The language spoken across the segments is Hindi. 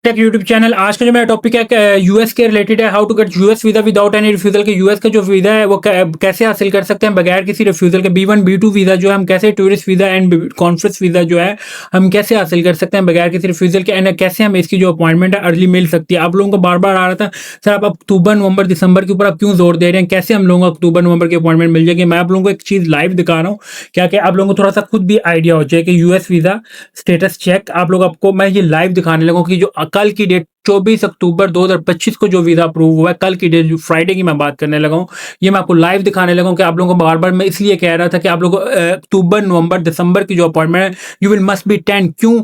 Take YouTube channel. आज का जो मेरा टॉपिक है यूएस के रिलेटेड है। How to get US visa without any refusal के यूएस का जो वीजा है वो कैसे हासिल कर सकते हैं बगैर किसी रिफ्यूजल के। B1 B2 वीजा जो है हम कैसे, tourist visa and conference visa जो है हम कैसे हासिल कर सकते हैं बगैर किसी रिफ्यूजल के, एंड कैसे हमें इसकी जो अपॉइंटमेंट है अर्ली मिल सकती है। आप लोगों को बार बार आ रहा था सर आप अक्टूबर नवंबर दिसंबर के ऊपर आप क्यों जोर दे रहे हैं, कैसे हम लोगों को अक्टूबर नवंबर की अपॉइंटमेंट मिल जाएगी। मैं आप लोगों को एक चीज लाइव दिखा रहा हूँ क्या कि आप लोगों को थोड़ा सा खुद भी आइडिया हो जाए कि यूएस वीजा स्टेटस चेक आप लोग, आपको मैं ये लाइव दिखाने लगा कि जो कल की डेट 24 अक्टूबर 2025 को जो वीजा अप्रूव हुआ है, कल की डेट फ्राइडे की मैं बात करने लगा हूँ, ये मैं आपको लाइव दिखाने लगा हूँ कि आप लोगों को बार बार मैं इसलिए कह रहा था कि आप लोगों को अक्टूबर नवंबर दिसंबर की जो अपॉइंटमेंट है यू विल मस्ट बी 10 क्यों।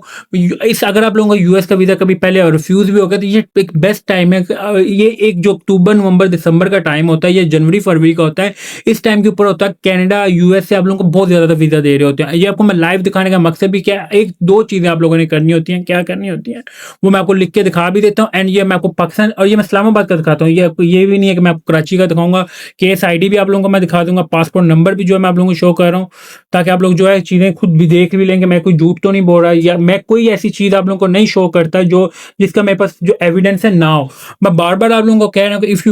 इस अगर आप लोगों का यूएस का वीजा कभी पहले रिफ्यूज भी हो गया तो ये एक बेस्ट टाइम है। ये एक जो अक्टूबर नवंबर दिसंबर का टाइम होता है, ये जनवरी फरवरी का होता है, इस टाइम के ऊपर होता है कनाडा यूएस से आप लोगों को बहुत ज्यादा वीजा दे रहे होते हैं। ये आपको मैं लाइव दिखाने का मकसद भी क्या, एक दो चीजें आप लोगों ने करनी होती हैं, क्या करनी होती है वो मैं आपको लिख के दिखा भी देता हूँ। एंड ये मैं आपको पाकिस्तान और ये मैं इस्लामाबाद का दिखाता हूँ, ये आपको ये भी नहीं है कि मैं आपको कराची का दिखाऊंगा। केस आईडी भी आप लोगों को मैं दिखा दूंगा, पासपोर्ट नंबर भी जो है मैं आप लोगों को शो कर रहा हूँ, ताकि आप लोग जो है चीजें खुद भी देख भी लेंगे। मैं कोई झूठ तो नहीं बोल रहा या मैं कोई ऐसी चीज आप लोगों को नहीं शो करता जो जिसका मेरे पास जो एविडेंस है ना हो। मैं बार बार आप लोगों को कह रहा हूँ कि if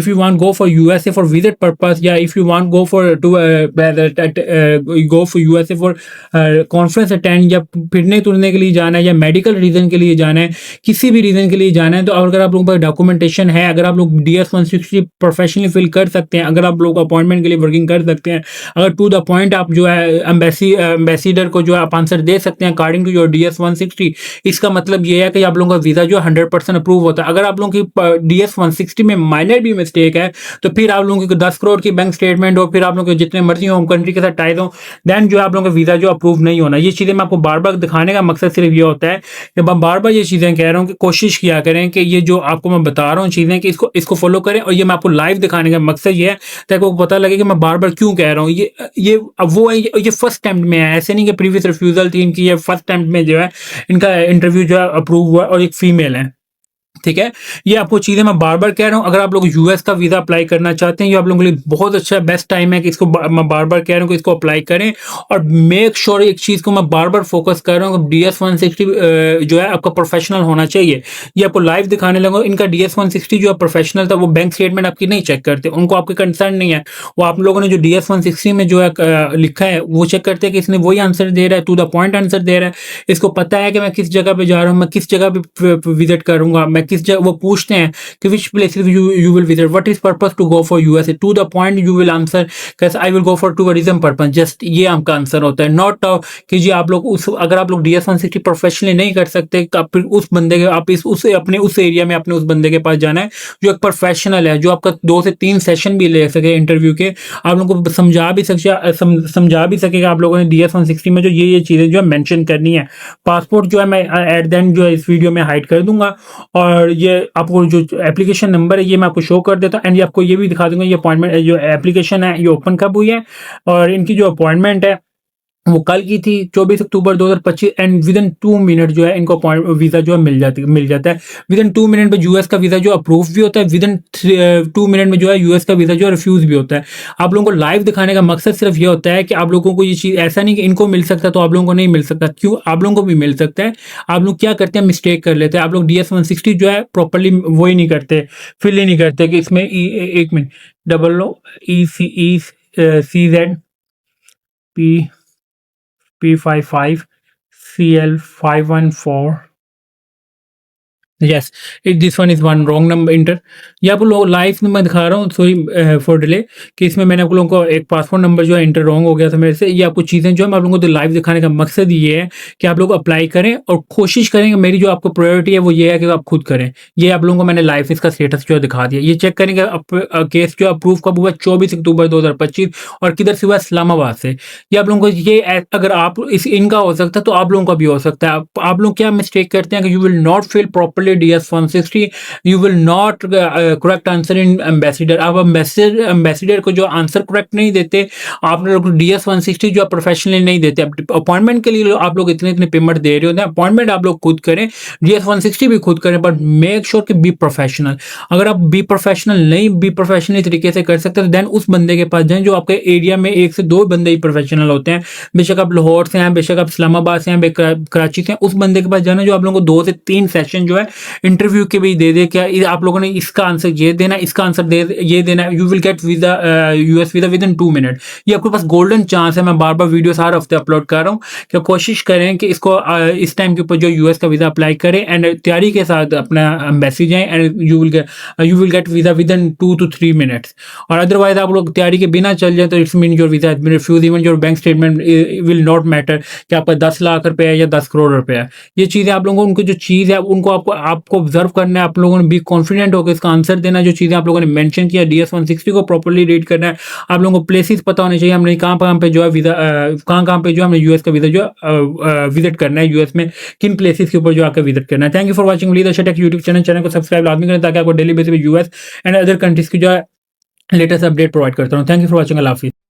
you want go for USA for visit purpose, या if you want go for to go for USA for conference attend, या फिरने तुरने के लिए जाना है या मेडिकल रीजन के लिए जाना है, किसी भी रीजन के लिए जाना है, तो अगर आप लोगों पर डॉक्यूमेंटेशन है, अगर आप लोग DS-160 प्रोफेशनली फिल कर सकते हैं, अगर आप लोग अपॉइंटमेंट के लिए वर्किंग कर सकते हैं, अगर टू द पॉइंट आप जो है एम्बेसिडर को जो आप आंसर दे सकते हैं अकॉर्डिंग टू योर DS-160, इसका मतलब ये है कि आप लोगों का वीजा जो 100% अप्रूव होता है। अगर आप लोगों की DS-160 में माइनर भी मिस्टेक है तो फिर आप लोगों की 10 करोड़ की बैंक स्टेटमेंट हो, फिर आप लोगों के जितने मर्जी होम कंट्री के साथ टाइज हो, देन जो है आप लोगों का वीजा जो अप्रूव नहीं होना। ये चीजें मैं आपको बार बार दिखाने का मकसद सिर्फ ये होता है कि मैं बार बार ये चीजें कह रहा हूँ कि कोशिश किया करें कि ये जो आपको मैं बता रहा हूँ चीजें कि इसको इसको फॉलो करें, और ये मैं आपको लाइव दिखाने का मकसद ये है ताकि आपको पता लगे कि मैं बार बार क्यों कह रहा हूँ। ये अब वो है, ये फर्स्ट अटेम्प्ट में है, ऐसे नहीं कि प्रीवियस रिफ्यूजल थी इनकी, ये फर्स्ट अटेम्प्ट में जो है इनका इंटरव्यू जो है अप्रूव हुआ और एक फीमेल है। ठीक है, ये आपको चीजें मैं बार बार कह रहा हूँ। अगर आप लोग यूएस का वीजा अप्लाई करना चाहते हैं, ये आप लोगों के लिए बहुत अच्छा बेस्ट टाइम है कि इसको मैं बार बार कह रहा हूँ कि इसको अप्लाई करें। और मेक श्योर एक चीज को मैं बार बार फोकस कर रहा हूँ, DS-160 जो है आपका प्रोफेशनल होना चाहिए। ये आपको लाइव दिखाने लगा, इनका DS-160 जो है प्रोफेशनल था, वो बैंक स्टेटमेंट आपकी नहीं चेक करते, उनको आपके कंसर्न नहीं है। वो आप लोगों ने जो DS-160 में जो है लिखा है वो चेक करते हैं कि इसने वही आंसर दे रहा है, टू द पॉइंट आंसर दे रहा है, इसको पता है कि मैं किस जगह पे जा रहा हूँ, मैं किस जगह पे विजिट करूंगा, मैं किस जगह, वो पूछते हैं कि which places you will visit, what is purpose to go for USA, to the point you will answer कैसे I will go for tourism purpose, just ये आपका आंसर होता है। नॉट कि जी आप लोग उस, अगर आप लोग DS-160 प्रोफेशनली नहीं कर सकते तो आप फिर उस बंदे के आप इस उस अपने उस एरिया में अपने उस बंदे के पास जाना है जो एक प्रोफेशनल है, जो आपका 2 से 3 सेशन भी ले सके इंटरव्यू के, आप लोगों को समझा भी सकेगा आप लोगों ने DS-160 में जो ये चीजें जो है मेंशन करनी है। पासपोर्ट जो है मैं एट देन जो है इस वीडियो में हाइड कर दूंगा, और ये आपको जो एप्लीकेशन नंबर है ये मैं आपको शो कर देता हूँ, एंड ये आपको ये भी दिखा दूंगा ये अपॉइंटमेंट जो एप्लीकेशन है ये ओपन कब हुई है, और इनकी जो अपॉइंटमेंट है वो कल की थी 24 अक्टूबर 2025, एंड विद इन 2 मिनट जो है इनको वीजा जो है मिल जाता है। विद इन 2 मिनट में यूएस का वीजा जो अप्रूव भी होता है, विद इन 2 मिनट में जो है यूएस का वीजा जो है रिफ्यूज भी होता है। आप लोगों को लाइव दिखाने का मकसद सिर्फ ये होता है कि आप लोगों को ये चीज ऐसा नहीं कि इनको मिल सकता तो आप लोगों को नहीं मिल सकता, क्यों आप लोगों को भी मिल सकता है। आप लोग क्या करते हैं, मिस्टेक कर लेते हैं, आप लोग DS-160 जो है प्रॉपरली वो ही नहीं करते, फिल ही नहीं करते कि इसमें एक minute ECECZ P55CL514, yes this one is one wrong number inter. ये आप लोग लाइव में मैं दिखा रहा हूँ, सॉरी फॉर डिले, कि इसमें मैंने आप लोगों को एक पासपोर्ट नंबर जो है इंटर रॉन्ग हो गया था मेरे से। ये आपको चीज़ें जो है मैं आप लोगों को लाइव दिखाने का मकसद ये है कि आप लोग अप्लाई करें और कोशिश करें कि मेरी जो आपको प्रायोरिटी है वो ये है कि आप खुद करें। ये आप लोगों को मैंने लाइव इसका स्टेटस जो है दिखा दिया। ये चेक करेंगे केस जो अप्रूव कब हुआ, 24 अक्टूबर 2025, और किधर से हुआ, इस्लामाबाद से। ये आप लोगों को ये अगर आप इनका हो सकता है तो आप लोगों का भी हो सकता है। आप लोग क्या मिस्टेक करते हैं कि you will not fill properly properly DS-160, you will not correct answer in ambassador. आप एम्बेसडर को जो आंसर करेक्ट नहीं देते, आप लोग DS-160 जो प्रोफेशनली नहीं देते। अपॉइंटमेंट के लिए आप लोग इतने पेमेंट दे रहे होते हैं, अपॉइंटमेंट आप लोग खुद करें, DS-160 भी खुद करें, बट मेक श्योर कि बी प्रोफेशनल। अगर आप बी प्रोफेशनली तरीके से कर सकते हैं, देन उस बंदे के पास जाएं जो आपके एरिया में 1 से 2 बंदे ही प्रोफेशनल होते हैं। बेशक आप लाहौर से हैं, बेशक आप इस्लामाबाद से हैं, कराची से हैं, उस बंदे के पास जाना जो आप लोगों को 2 से 3 सेशन जो है इंटरव्यू के भी दे दे, क्या आप लोगों ने इसका आंसर ये देना, इसका आंसर ये देना, you will get visa, US visa within 2 minute. ये आपके पास गोल्डन चांस है। मैं बार बार वीडियोस हर हफ्ते अपलोड कर रहा हूँ कि कोशिश करें कि इसको इस टाइम के ऊपर जो यूएस का वीजा अप्लाई करें एंड तैयारी के साथ अपना एम्बेसी जाएं and you will get visa within 2 to 3 minutes. और अदरवाइज आप लोग तैयारी के बिना चल जाए तो it's mean your visa has been refuse, even your bank statement will not matter कि आपका 10 लाख रुपए है या 10 करोड़ रुपए है। ये चीज़ें आप लोगों को, उनको जो चीज़ है उनको आपको ऑब्जर्व करना है, आप लोगों ने बी कॉन्फिडेंट होकर इसका आंसर देना। जो चीज़ें आप लोगों ने मेंशन किया, DS-160 को प्रॉपर्ली रीड करना है, आप लोगों को प्लेसेस पता होने चाहिए, हमने कहाँ पे जो है वीजा, कहाँ पे जो हमने यूएस का वीजा जो विजिट करना है, यूएस में किन प्लेसेस के ऊपर जो आकर विजिट करना है। Thank you for watching leadership take YouTube channel को सब्सक्राइब लाजमी करें ताकि आपको डेली बेसिस पे यूएस एंड अदर कंट्रीज की जो है लेटेस्ट अपडेट प्रोवाइड करता हूँ। थैंक यू फॉर वॉचिंग, अल्लाह हाफिज़।